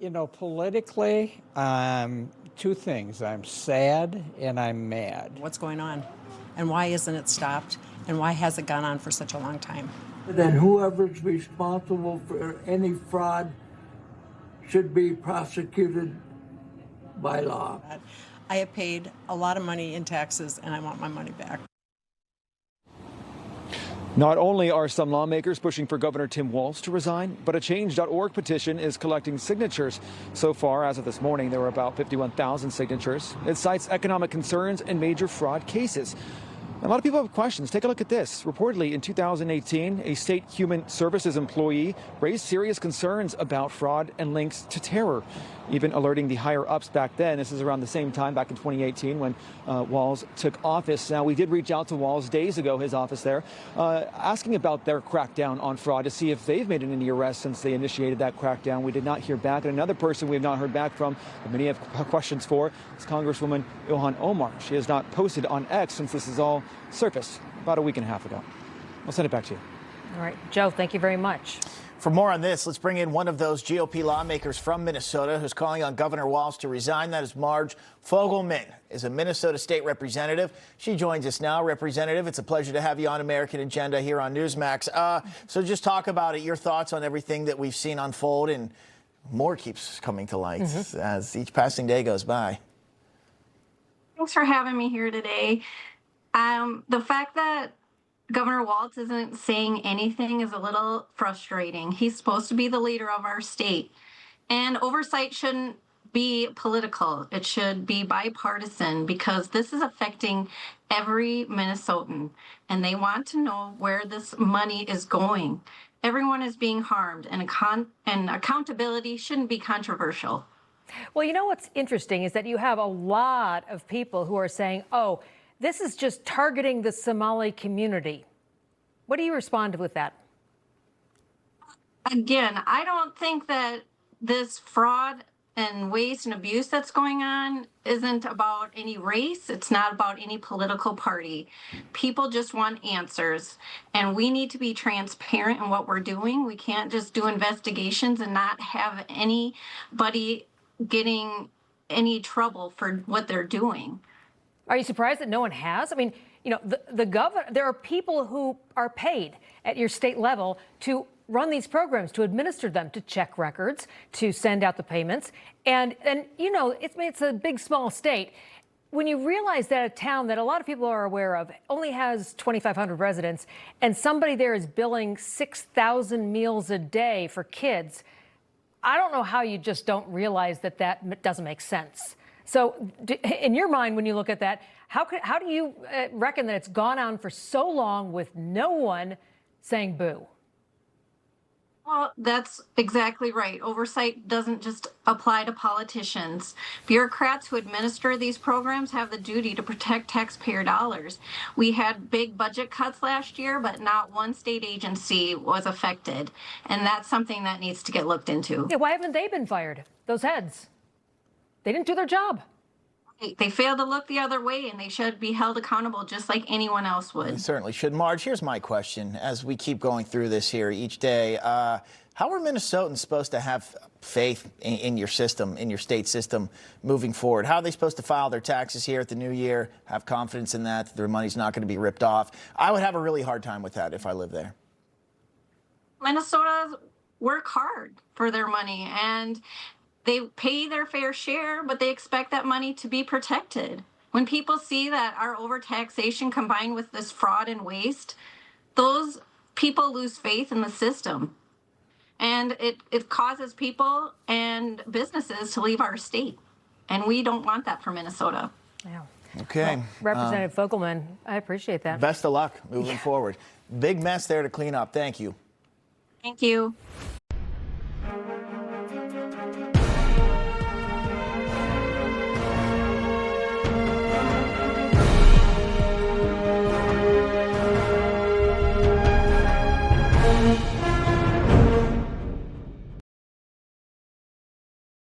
Politically, two things. I'm sad and I'm mad. What's going on? And why isn't it stopped? And why has it gone on for such a long time? Then whoever's responsible for any fraud should be prosecuted by law. I have paid a lot of money in taxes and I want my money back. Not only are some lawmakers pushing for Governor Tim Walz to resign, but a Change.org petition is collecting signatures. So far, as of this morning, there were about 51,000 signatures. It cites economic concerns and major fraud cases. A lot of people have questions. Take a look at this. Reportedly, in 2018, a state human services employee raised serious concerns about fraud and links to terror, even alerting the higher-ups back then. This is around the same time, back in 2018, when Walz took office. Now, we did reach out to Walz days ago, his office there, asking about their crackdown on fraud to see if they've made any arrests since they initiated that crackdown. We did not hear back. And another person we have not heard back from, but many have questions for, is Congresswoman Ilhan Omar. She has not posted on X since this is all surfaced about a week and a half ago. I'll send it back to you. All right, Joe, thank you very much. For more on this, let's bring in one of those GOP lawmakers from Minnesota who's calling on Governor Walz to resign. That is Marj Fogelman, is a Minnesota state representative. She joins us now. Representative, it's a pleasure to have you on American Agenda here on Newsmax. So just talk about it, your thoughts on everything that we've seen unfold, and more keeps coming to light as each passing day goes by. Thanks for having me here today. The fact that Governor Walz isn't saying anything is a little frustrating. He's supposed to be the leader of our state, and oversight shouldn't be political. It should be bipartisan, because this is affecting every Minnesotan, and they want to know where this money is going. Everyone is being harmed, and accountability shouldn't be controversial. Well, you know what's interesting is that you have a lot of people who are saying, oh, this is just targeting the Somali community. What do you respond with that? Again, I don't think that this fraud and waste and abuse that's going on isn't about any race. It's not about any political party. People just want answers, and we need to be transparent in what we're doing. We can't just do investigations and not have anybody getting any trouble for what they're doing. Are you surprised that no one has? I mean, you know, the governor, there are people who are paid at your state level to run these programs, to administer them, to check records, to send out the payments. And you know, it's a big, small state. When you realize that a town that a lot of people are aware of only has 2,500 residents, and somebody there is billing 6,000 meals a day for kids, I don't know how you just don't realize that that doesn't make sense. So in your mind, when you look at that, how do you reckon that it's gone on for so long with no one saying boo? Well, that's exactly right. Oversight doesn't just apply to politicians. Bureaucrats who administer these programs have the duty to protect taxpayer dollars. We had big budget cuts last year, but not one state agency was affected. And that's something that needs to get looked into. Yeah, why haven't they been fired, those heads? They didn't do their job. They failed to look the other way, and they should be held accountable just like anyone else would. They certainly should. Marj, here's my question as we keep going through this here each day. How are Minnesotans supposed to have faith in your system, in your state system moving forward? How are they supposed to file their taxes here at the new year, have confidence in that their money's not going to be ripped off? I would have a really hard time with that if I lived there. Minnesotans work hard for their money, and they pay their fair share, but they expect that money to be protected. When people see that our overtaxation combined with this fraud and waste, those people lose faith in the system. And it causes people and businesses to leave our state. And we don't want that for Minnesota. Yeah. Okay. Well, Representative Fogelman, I appreciate that. Best of luck moving forward. Big mess there to clean up. Thank you. Thank you.